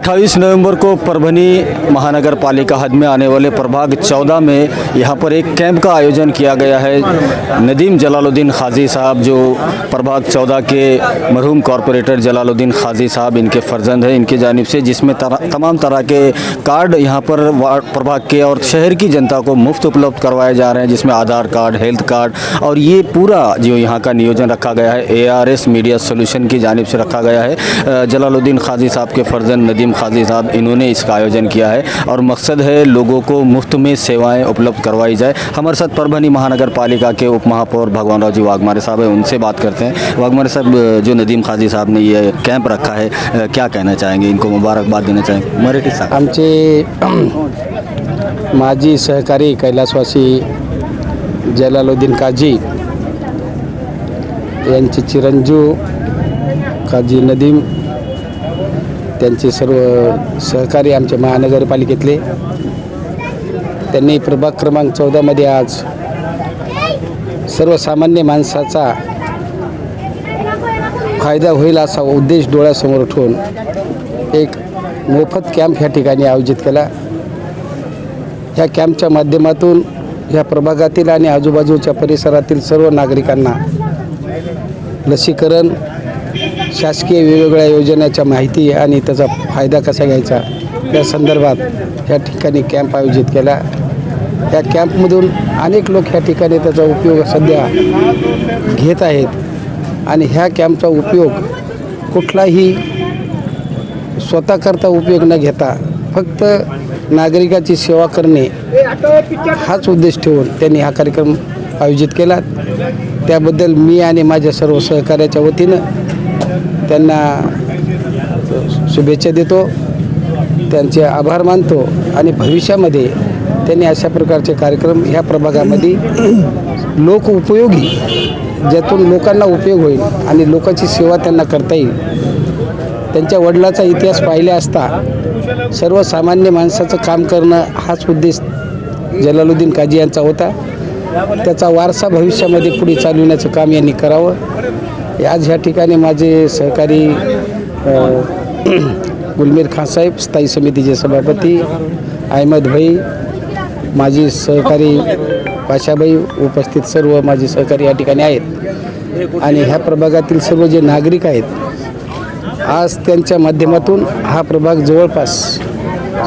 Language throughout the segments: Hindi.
28 नवंबर को परभनी महानगर पालिका हद में आने वाले प्रभाग 14 में यहाँ पर एक कैंप का आयोजन किया गया है। नदीम जलालुद्दीन खाजी साहब जो प्रभाग 14 के मरहूम कॉरपोरेटर जलालुद्दीन खाजी साहब इनके फर्जंद हैं, इनकी जानिब से जिसमें तमाम तरह के कार्ड यहाँ पर प्रभाग के और शहर की जनता को मुफ्त उपलब्ध करवाए जा रहे हैं, जिसमें आधार कार्ड, हेल्थ कार्ड और ये पूरा जो यहाँ का नियोजन रखा गया है ARS मीडिया सोल्यूशन की जानिब से रखा गया है। जलालुद्दीन खाजी साहब के फर्जंद नदीम खाजी साहब इन्होंने इसका आयोजन किया है और मकसद है लोगों को मुफ्त में सेवाएं उपलब्ध करवाई जाए। हमारे साथ परभनी महानगर पालिका के उप महापौर भगवान राव जी वाघमारे साहब हैं, उनसे बात करते हैं। वाघमारे साहब, जो नदीम खाजी साहब ने ये कैंप रखा है, क्या कहना चाहेंगे, इनको मुबारकबाद देना चाहेंगे? मराठी साहब, आमचे माजी सहकारी कैलासवासी जलालुद्दीन काजी यांचे चिरंजीव काजी नदीम, त्यांचे सर्व सहकारी आमच्या महानगरपालिकेतले, त्यांनी प्रभाग क्रमांक 14मध्ये आज सर्वसामान्य माणसाचा फायदा होईल असा उद्देश डोळ्यासमोर ठेवून एक मोफत कॅम्प या ठिकाणी आयोजित केला। ह्या कॅम्पच्या माध्यमातून ह्या प्रभागातील आणि आजूबाजूच्या परिसरातील सर्व नागरिकांना लसीकरण, शासकीय वेगवेगळ्या योजनेच्या माहिती आणि त्याचा फायदा कसा घ्यायचा या संदर्भात या ठिकाणी कॅम्प आयोजित केला। या कॅम्पमधून अनेक लोक ह्या ठिकाणी त्याचा उपयोग सध्या घेत आहेत आणि ह्या कॅम्पचा उपयोग कुठलाही स्वतःकरता उपयोग न घेता फक्त नागरिकाची सेवा करणे हाच उद्देश ठेवून त्यांनी हा कार्यक्रम आयोजित केला। त्याबद्दल मी आणि माझ्या सर्व सहकार्याच्या वतीनं त्यांना शुभेच्छा देतो, त्यांचे आभार मानतो आणि भविष्यामध्ये त्यांनी अशा प्रकारचे कार्यक्रम ह्या प्रभागामध्ये लोक उपयोगी, ज्यातून लोकांना उपयोग होईल आणि लोकांची सेवा त्यांना करता येईल। त्यांच्या वडिलाचा इतिहास पाहिला असता सर्वसामान्य माणसाचं काम करणं हाच उद्देश जलालुद्दीन काजी यांचा होता। त्याचा वारसा भविष्यामध्ये पुढे चालविण्याचं काम यांनी करावं। आज ह्या ठिकाणी माझे सहकारी गुलमीर खान साहेब, स्थायी समितीचे सभापती अहमद भाई, माझी सहकारी पाशाबाई, उपस्थित सर्व माझे सहकारी या ठिकाणी आहेत आणि ह्या प्रभागातील सर्व जे नागरिक आहेत, आज त्यांच्या माध्यमातून हा प्रभाग जवळपास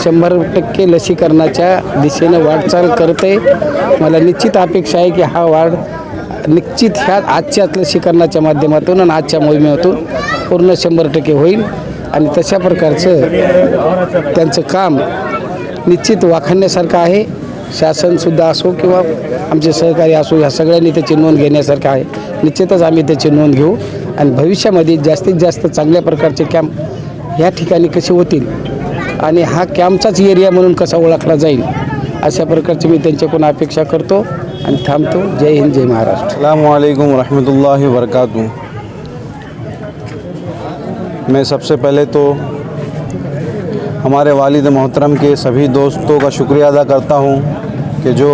100% लसीकरणाच्या दिशेनं वाटचाल करते। मला निश्चित अपेक्षा आहे की हा वाढ निश्चित ह्या आजच्याच लसीकरणाच्या माध्यमातून आणि आजच्या मोहिमेतून पूर्ण 100% होईल आणि तशा प्रकारचं त्यांचं काम निश्चित वाखाणण्यासारखं आहे। शासनसुद्धा असो किंवा आमचे सहकारी असो, ह्या सगळ्यांनी त्याची नोंद घेण्यासारखं आहे। निश्चितच आम्ही त्याची नोंद घेऊ आणि भविष्यामध्ये जास्तीत जास्त चांगल्या प्रकारचे कॅम्प ह्या ठिकाणी कसे होतील आणि हा कॅम्पचाच एरिया म्हणून कसा ओळखला जाईल अशा प्रकारची मी त्यांच्याकडून अपेक्षा करतो आणि थांबतो। जय हिंद, जय महाराष्ट्र। अस्सलामु अलैकुम रहमतुल्लाहि व बरकातहू। मैं सबसे पहले तो हमारे वालिद मोहतरम के सभी दोस्तों का शुक्रिया अदा करता हूँ कि जो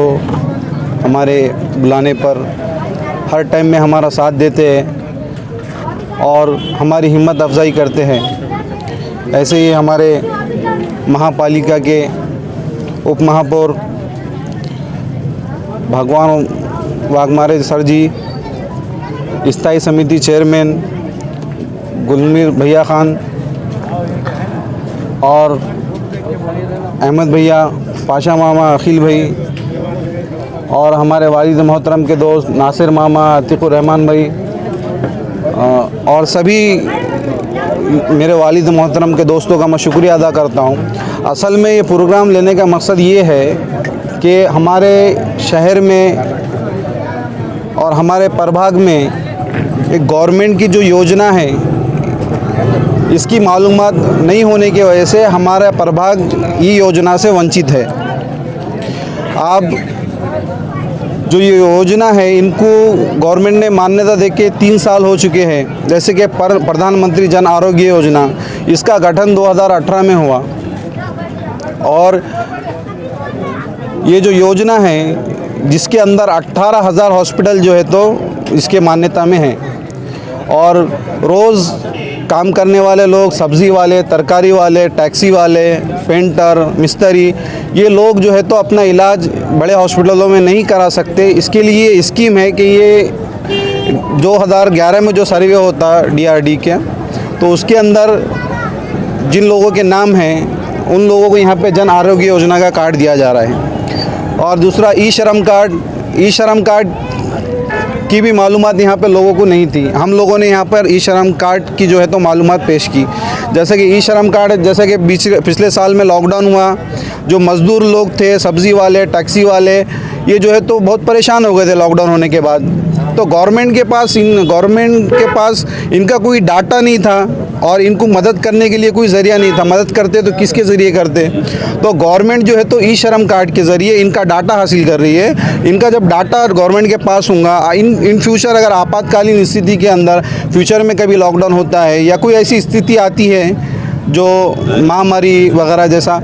हमारे बुलाने पर हर टाइम में हमारा साथ देते हैं और हमारी हिम्मत अफजाई करते हैं। ऐसे ही हमारे महापालिका के उप महापौर भगवान वाघमारे सर जी, स्थायी समिति चेयरमैन गुलमीर भैया खान और अहमद भैया, पाशा मामा, अखिल भाई और हमारे वालिद मोहतरम के दोस्त नासिर मामा, अतीकुर रहमान भाई और सभी मेरे वालिद मोहतरम के दोस्तों का मैं शुक्रिया अदा करता हूँ। असल में ये प्रोग्राम लेने का मकसद ये है कि हमारे शहर में और हमारे प्रभाग में एक गवर्नमेंट की जो योजना है इसकी मालूमात नहीं होने की वजह से हमारा प्रभाग ये योजना से वंचित है। अब जो ये योजना है इनको गवर्नमेंट ने मान्यता देके 3 साल हो चुके हैं। जैसे कि प्रधानमंत्री जन आरोग्य योजना, इसका गठन 2018 में हुआ और ये जो योजना है जिसके अंदर 18,000 हॉस्पिटल जो है तो इसके मान्यता में है और रोज़ काम करने वाले लोग, सब्ज़ी वाले, तरकारी वाले, टैक्सी वाले, पेंटर, मिस्त्री, ये लोग जो है तो अपना इलाज बड़े हॉस्पिटलों में नहीं करा सकते। इसके लिए स्कीम है कि ये 2011 में जो सर्वे होता है DRD के, तो उसके अंदर जिन लोगों के नाम हैं उन लोगों को यहाँ पे जन आरोग्य योजना का कार्ड दिया जा रहा है। और दूसरा ई श्रम कार्ड की भी मालूमात यहाँ पे लोगों को नहीं थी। हम लोगों ने यहाँ पर ई श्रम कार्ड की जो है तो मालूमात पेश की। जैसे कि ई श्रम कार्ड, जैसे कि पिछले साल में लॉकडाउन हुआ, जो मज़दूर लोग थे, सब्ज़ी वाले, टैक्सी वाले, ये जो है तो बहुत परेशान हो गए थे लॉकडाउन होने के बाद। तो गवर्नमेंट के पास इनका कोई डाटा नहीं था और इनको मदद करने के लिए कोई ज़रिया नहीं था। मदद करते तो किसके ज़रिए करते? तो गवर्नमेंट जो है तो ई श्रम कार्ड के ज़रिए इनका डाटा हासिल कर रही है। इनका जब डाटा गवर्नमेंट के पास होगा, इन फ्यूचर अगर आपातकालीन स्थिति के अंदर फ्यूचर में कभी लॉकडाउन होता है या कोई ऐसी स्थिति आती है जो महामारी वगैरह जैसा,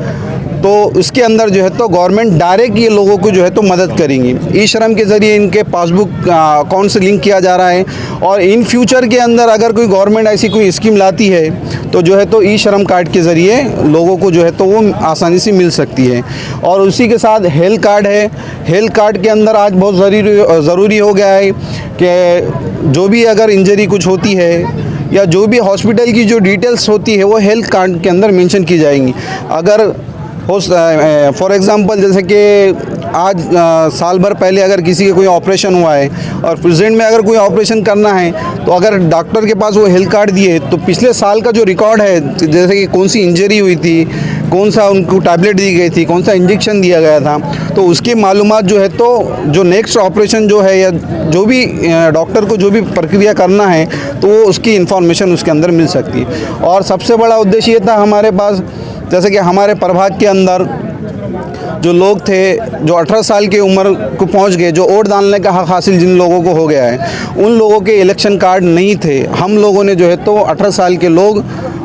तो उसके अंदर जो है तो गवर्नमेंट डायरेक्ट ये लोगों को जो है तो मदद करेंगी। ई श्रम के ज़रिए इनके पासबुक अकाउंट से लिंक किया जा रहा है। और इन फ्यूचर के अंदर अगर कोई गवर्नमेंट ऐसी कोई स्कीम लाती है तो जो है तो ई श्रम कार्ड के ज़रिए लोगों को जो है तो वो आसानी से मिल सकती है। और उसी के साथ हेल्थ कार्ड है। हेल्थ कार्ड के अंदर आज बहुत ज़रूरी हो गया है कि जो भी अगर इंजरी कुछ होती है या जो भी हॉस्पिटल की जो डिटेल्स होती है वो हेल्थ कार्ड के अंदर मेंशन की जाएंगी। अगर फॉर एग्ज़ाम्पल जैसे कि आज साल भर पहले अगर किसी का कोई ऑपरेशन हुआ है और प्रेजेंट में अगर कोई ऑपरेशन करना है, तो अगर डॉक्टर के पास वो हेल्थ कार्ड दिए तो पिछले साल का जो रिकॉर्ड है, जैसे कि कौन सी इंजरी हुई थी, कौन सा उनको टैबलेट दी गई थी, कौन सा इंजेक्शन दिया गया था, तो उसकी मालूमात जो है तो जो नेक्स्ट ऑपरेशन जो है या जो भी डॉक्टर को जो भी प्रक्रिया करना है तो वो उसकी इन्फॉर्मेशन उसके अंदर मिल सकती है। और सबसे बड़ा उद्देश्य ये था हमारे पास, जैसे कि हमारे प्रभाग के अंदर जो लोग थे जो 18 साल की उम्र को पहुंच गए, जो वोट डालने का हक हासिल जिन लोगों को हो गया है, उन लोगों के इलेक्शन कार्ड नहीं थे। हम लोगों ने जो है तो 18 साल के लोग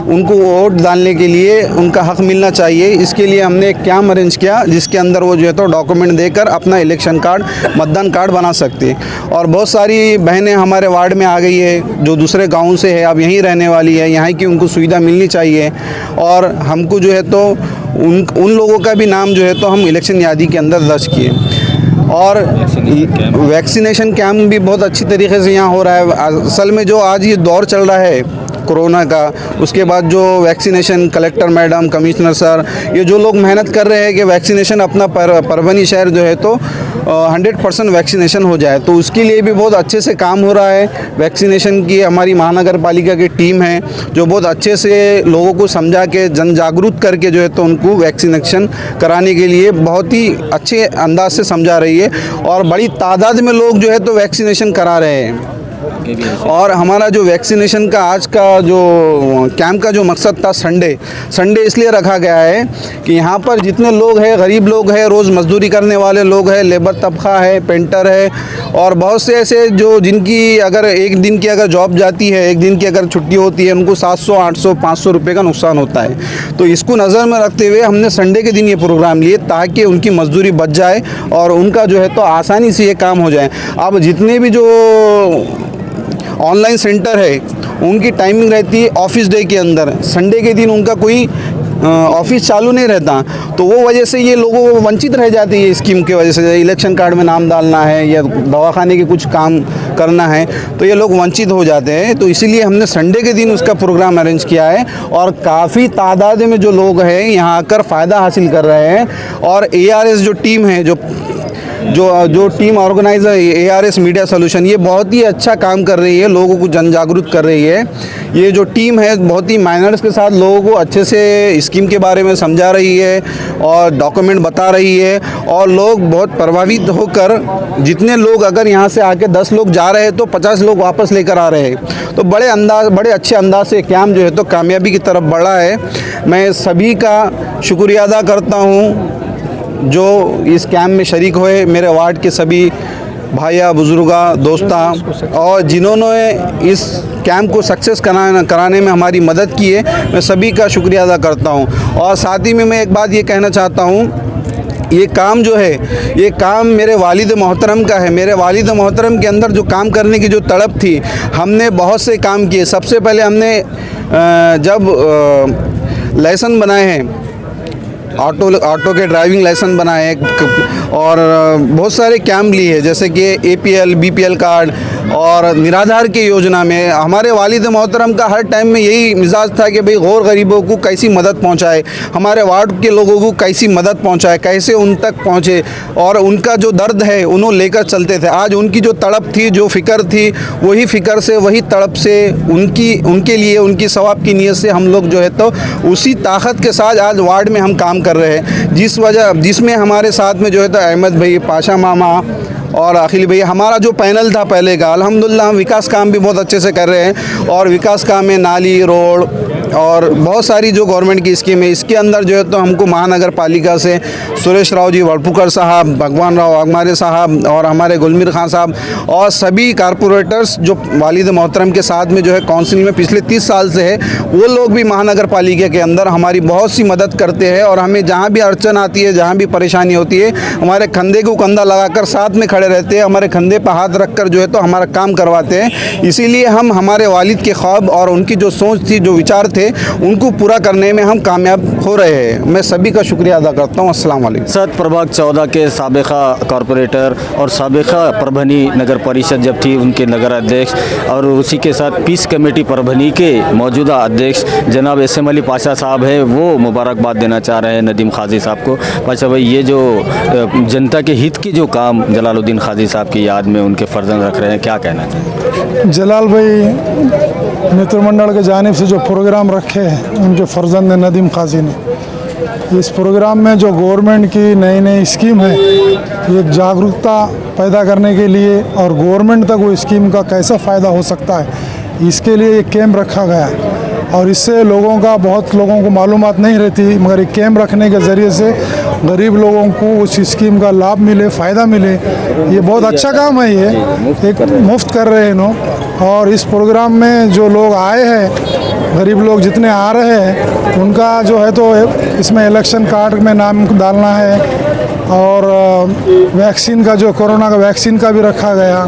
उनको वोट डालने के लिए उनका हक मिलना चाहिए, इसके लिए हमने एक कैंप अरेंज किया जिसके अंदर वो जो है तो डॉक्यूमेंट देकर अपना इलेक्शन कार्ड, मतदान कार्ड बना सकते। और बहुत सारी बहनें हमारे वार्ड में आ गई है जो दूसरे गाँव से है, अब यहीं रहने वाली है, यहाँ की उनको सुविधा मिलनी चाहिए। और हमको जो है तो उन लोगों का भी नाम जो है तो हम इलेक्शन यादी के अंदर दर्ज किए। और वैक्सीनेशन कैंप भी बहुत अच्छी तरीके से यहाँ हो रहा है। असल में जो आज ये दौर चल रहा है कोरोना का, उसके बाद जो vaccination collector madam, commissioner sir, ये जो लोग मेहनत कर रहे हैं कि वैक्सीनेशन अपना परभनी शहर जो है तो 100% वैक्सीनेशन हो जाए, तो उसके लिए भी बहुत अच्छे से काम हो रहा है। वैक्सीनेशन की हमारी महानगर पालिका की टीम है जो बहुत अच्छे से लोगों को समझा के जन जागरूक करके जो है तो उनको वैक्सीनेशन कराने के लिए बहुत ही अच्छे अंदाज से समझा रही है। और बड़ी तादाद में लोग जो है तो वैक्सीनेशन करा रहे हैं। और हमारा जो वैक्सीनेशन का आज का जो कैंप का जो मकसद था, संडे इसलिए रखा गया है कि यहाँ पर जितने लोग हैं, गरीब लोग हैं, रोज़ मजदूरी करने वाले लोग हैं, लेबर तबका है, पेंटर है, और बहुत से ऐसे जो जिनकी अगर एक दिन की अगर जॉब जाती है, एक दिन की अगर छुट्टी होती है, उनको 700, 800, 500 रुपये का नुकसान होता है। तो इसको नज़र में रखते हुए हमने संडे के दिन ये प्रोग्राम लिए ताकि उनकी मजदूरी बच जाए और उनका जो है तो आसानी से ये काम हो जाए। अब जितने भी जो ऑनलाइन सेंटर है उनकी टाइमिंग रहती है ऑफिस डे के अंदर, संडे के दिन उनका कोई ऑफिस चालू नहीं रहता, तो वो वजह से ये लोगों को वंचित रह जाती है स्कीम की वजह से। इलेक्शन कार्ड में नाम डालना है या दवाखाने के कुछ काम करना है तो ये लोग वंचित हो जाते हैं। तो इसीलिए हमने संडे के दिन उसका प्रोग्राम अरेंज किया है और काफ़ी तादाद में जो लोग हैं यहाँ आकर फ़ायदा हासिल कर रहे हैं। और ARS जो टीम है, जो team organiser ARS media solution, ये बहुत ही अच्छा काम कर रही है, लोगों को जन जागरूक कर रही है। ये जो टीम है बहुत ही माइनर्स के साथ लोगों को अच्छे से स्कीम के बारे में समझा रही है और डॉक्यूमेंट बता रही है, और लोग बहुत प्रभावित होकर, जितने लोग अगर यहाँ से आके 10 लोग जा रहे हैं तो 50 लोग वापस लेकर आ रहे हैं। तो बड़े अच्छे अंदाज से कैंप जो है तो कामयाबी की तरफ बढ़ा है। मैं सभी का शुक्रिया अदा करता हूँ जो इस कैंप में शरीक हुए, मेरे वार्ड के सभी भाइया, बुजुर्गा, दोस्ता, और जिन्होंने इस कैंप को सक्सेस कराने में हमारी मदद की है, मैं सभी का शुक्रिया अदा करता हूं। और साथ ही में मैं एक बात ये कहना चाहता हूं, ये काम जो है, ये काम मेरे वालिद मोहतरम का है। मेरे वालिद मोहतरम के अंदर जो काम करने की जो तड़प थी, हमने बहुत से काम किए। सबसे पहले हमने जब लाइसेंस बनाए हैं, ऑटो के ड्राइविंग लाइसेंस बनाए हैं और बहुत सारे कैंप लिए हैं, जैसे कि APL BPL कार्ड और निराधार की योजना में हमारे वालिद मोहतरम का हर टाइम में यही मिजाज था कि भाई गौर गरीबों को कैसी मदद पहुंचाए, हमारे वार्ड के लोगों को कैसी मदद पहुंचाए, कैसे उन तक पहुंचे और उनका जो दर्द है उन्होंने लेकर चलते थे। आज उनकी जो तड़प थी, जो फ़िक्र थी, वही फ़िक्र से, वही तड़प से उनके लिए, उनकी सवाब की नीयत से हम लोग जो है तो उसी ताकत के साथ आज वार्ड में हम काम कर रहे हैं, जिसमें हमारे साथ में जो है तो अहमद भाई, पाशा मामा और अखिल भाई, हमारा जो पैनल था पहले का, अल्हम्दुलिल्लाह हम विकास काम भी बहुत अच्छे से कर रहे हैं और विकास काम में नाली, रोड और बहुत सारी जो गवर्नमेंट की स्कीम है, इसके अंदर जो है तो हमको महानगर पालिका से सुरेश राव जी वड़पुकर साहब, भगवान राव वाघमारे साहब और हमारे गुलमीर खान साहब और सभी कारपोरेटर्स जो वालिद मोहतरम के साथ में जो है काउंसिल में पिछले 30 साल से है, वो लोग भी महानगर पालिका के अंदर हमारी बहुत सी मदद करते हैं और हमें जहाँ भी अड़चन आती है, जहाँ भी परेशानी होती है, हमारे कंधे को कंधा लगाकर साथ में खड़े रहते हैं, हमारे कंधे पर हाथ रख कर जो है तो हमारा काम करवाते हैं। इसीलिए हम हमारे वालिद के ख्वाब और उनकी जो सोच थी, जो विचार थे, उनको पूरा करने में हम कामयाब हो रहे हैं। मैं सभी का शुक्रिया अदा करता हूँ। अस्सलाम वालेकुम। सद प्रभाग 14 के साबिका कॉरपोरेटर और साबिका परभनी नगर परिषद जब थी, उनके नगर अध्यक्ष और उसी के साथ पीस कमेटी परभनी के मौजूदा अध्यक्ष जनाब SM अली पाशा साहब है, वो मुबारकबाद देना चाह रहे हैं नदीम खाजी साहब को। पाशा भाई, ये जो जनता के हित की जो काम जलालुद्दीन खाजी साहब की याद में उनके फर्जंद रख रहे हैं, क्या कहना चाहिए? जलाल भाई मित्रमंडल के जानिब से जो प्रोग्राम रखे हैं, उनके फर्जंद नदीम खाजी ने, इस प्रोग्राम में जो गवर्नमेंट की नई नई स्कीम है, एक जागरूकता पैदा करने के लिए और गवर्नमेंट तक वो स्कीम का कैसा फ़ायदा हो सकता है, इसके लिए एक कैंप रखा गया है और इससे बहुत लोगों को मालूमात नहीं रहती, मगर एक कैंप रखने के ज़रिए से गरीब लोगों को उस स्कीम का लाभ मिले, फ़ायदा मिले। ये बहुत अच्छा काम है, ये एक मुफ्त कर रहे हैं इन्हों। और इस प्रोग्राम में जो लोग आए हैं, गरीब लोग जितने आ रहे हैं, उनका जो है तो इसमें इलेक्शन कार्ड में नाम डालना है और वैक्सीन का, जो कोरोना का वैक्सीन का भी रखा गया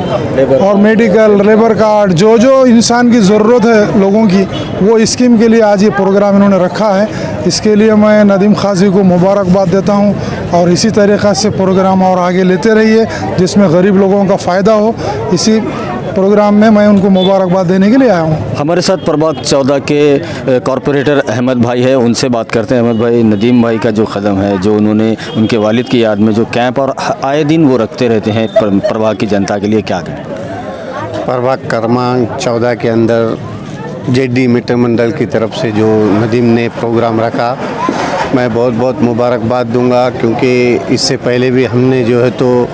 और मेडिकल, लेबर कार्ड, जो इंसान की ज़रूरत है लोगों की, वो स्कीम के लिए आज ये प्रोग्राम इन्होंने रखा है। इसके लिए मैं नदीम खाजी को मुबारकबाद देता हूँ और इसी तरीक़े से प्रोग्राम और आगे लेते रहिए जिसमें गरीब लोगों का फ़ायदा हो। इसी प्रोग्राम में मैं उनको मुबारकबाद देने के लिए आया हूँ। हमारे साथ प्रभाग 14 के कॉरपोरेटर अहमद भाई है, उनसे बात करते हैं। अहमद भाई, नदीम भाई का जो कदम है, जो उन्होंने उनके वालिद की याद में जो कैंप और आए दिन वो रखते रहते हैं प्रभाग की जनता के लिए, क्या कहें? प्रभाग क्रमांक 14 के अंदर JD मित्र मंडल की तरफ से जो नदीम ने प्रोग्राम रखा, मैं बहुत बहुत मुबारकबाद दूंगा, क्योंकि इससे पहले भी हमने जो है तो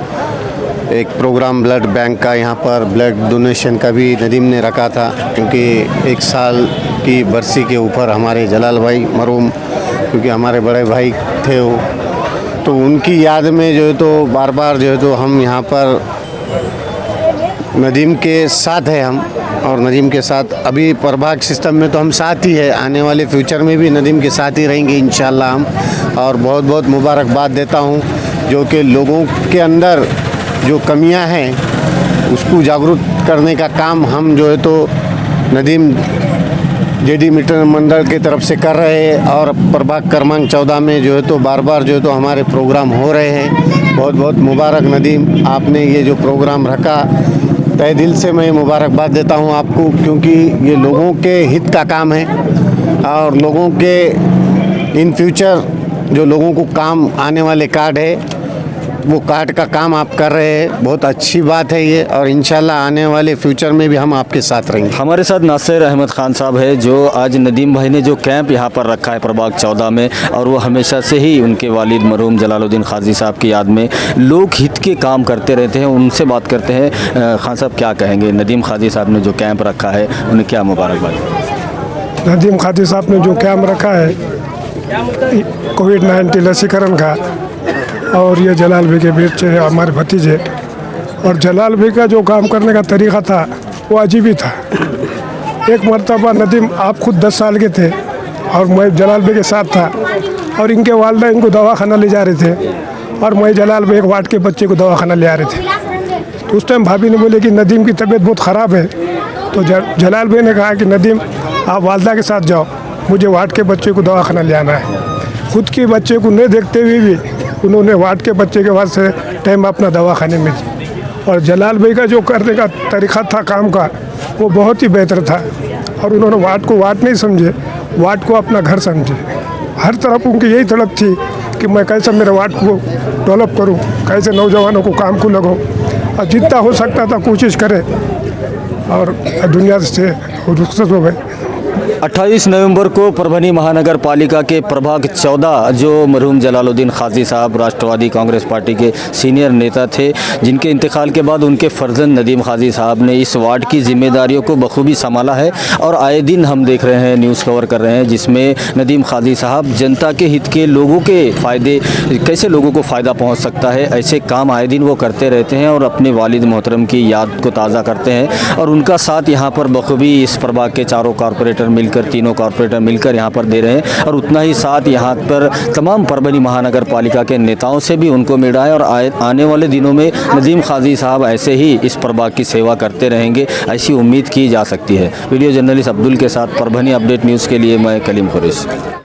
एक प्रोग्राम ब्लड बैंक का, यहाँ पर ब्लड डोनेशन का भी नदीम ने रखा था, क्योंकि 1 साल की बरसी के ऊपर हमारे जलाल भाई मरहूम, क्योंकि हमारे बड़े भाई थे वो, तो उनकी याद में जो है तो बार बार जो है तो हम यहाँ पर नदीम के साथ है हम, और नदीम के साथ अभी प्रभाग सिस्टम में तो हम साथ ही है, आने वाले फ्यूचर में भी नदीम के साथ ही रहेंगे इंशाल्लाह हम। और बहुत बहुत मुबारकबाद देता हूँ, जो कि लोगों के अंदर जो कमियां हैं उसको जागरूक करने का काम हम जो है तो नदीम JD मित्र मंडल की तरफ से कर रहे हैं और प्रभाग क्रमांक 14 में जो है तो बार बार जो है तो हमारे प्रोग्राम हो रहे हैं। बहुत बहुत मुबारक नदीम, आपने ये जो प्रोग्राम रखा, तहे दिल से मैं मुबारकबाद देता हूँ आपको, क्योंकि ये लोगों के हित का काम है और लोगों के इन फ्यूचर जो लोगों को काम आने वाले कार्ड है, वो कार्ड का काम आप कर रहे हैं, बहुत अच्छी बात है ये, और इंशाल्लाह आने वाले फ्यूचर में भी हम आपके साथ रहेंगे। हमारे साथ नासिर अहमद खान साहब है, जो आज नदीम भाई ने जो कैंप यहाँ पर रखा है प्रभाग 14 में, और वो हमेशा से ही उनके वालिद मरहूम जलालुद्दीन खाजी साहब की याद में लोक हित के काम करते रहते हैं। उनसे बात करते हैं। खान साहब, क्या कहेंगे? नदीम खाजी साहब ने जो कैंप रखा है, उन्हें क्या मुबारकबाद? नदीम खाजी साहब ने जो कैंप रखा है कोविड-19 लसीकरण का, और ये जलाल भाई के बेटे हमारे भतीजे, और जलाल भाई का जो काम करने का तरीक़ा था वो अजीब ही था। एक मरतबा नदीम, आप खुद 10 साल के थे और मैं जलाल भाई के साथ था, और इनके वालदा इनको दवाखाना ले जा रहे थे और मैं जलाल भाई एक वार्ड के बच्चे को दवाखाना ले आ रहे थे। तो उस टाइम भाभी ने बोले कि नदीम की तबीयत बहुत ख़राब है, तो जलाल भाई ने कहा कि नदीम आप वालदा के साथ जाओ, मुझे वार्ड के बच्चे को दवाखाना ले आना है। खुद के बच्चे को नहीं देखते हुए भी उन्होंने वार्ड के बच्चे के वास्ते टाइम अपना दवाखाने में दी। और जलाल भाई का जो करने का तरीक़ा था काम का, वो बहुत ही बेहतर था। और उन्होंने वार्ड को वार्ड नहीं समझे, वार्ड को अपना घर समझे। हर तरफ उनकी यही तड़प थी कि मैं कैसे मेरे वार्ड को डेवलप करूं, कैसे नौजवानों को काम को लगाऊं, और जितना हो सकता था कोशिश करे। और दुनिया से रुखसत हो गए। 28 नवंबर को परभनी महानगर पालिका के प्रभाग 14 जो मरहूम जलालुद्दीन खाजी साहब राष्ट्रवादी कांग्रेस पार्टी के सीनियर नेता थे, जिनके इंतकाल के बाद उनके फर्जंद नदीम खाजी साहब ने इस वार्ड की जिम्मेदारियों को बखूबी संभाला है। और आए दिन हम देख रहे हैं, न्यूज़ कवर कर रहे हैं, जिसमें नदीम खाजी साहब जनता के हित के, लोगों के फ़ायदे, कैसे लोगों को फ़ायदा पहुँच सकता है, ऐसे काम आए दिन वो करते रहते हैं और अपने वालिद मोहतरम की याद को ताज़ा करते हैं। और उनका साथ यहाँ पर बखूबी इस प्रभाग के चारों कॉरपोरेटर मिलकर, तीनों कॉरपोरेटर मिलकर यहाँ पर दे रहे हैं। और उतना ही साथ यहाँ पर तमाम परभनी महानगर पालिका के नेताओं से भी उनको मिल रहा है। और आने वाले दिनों में नदीम खाजी साहब ऐसे ही इस प्रभाग की सेवा करते रहेंगे, ऐसी उम्मीद की जा सकती है। वीडियो जर्नलिस्ट अब्दुल के साथ परभनी अपडेट न्यूज़ के लिए मैं कलीम खुरैशी।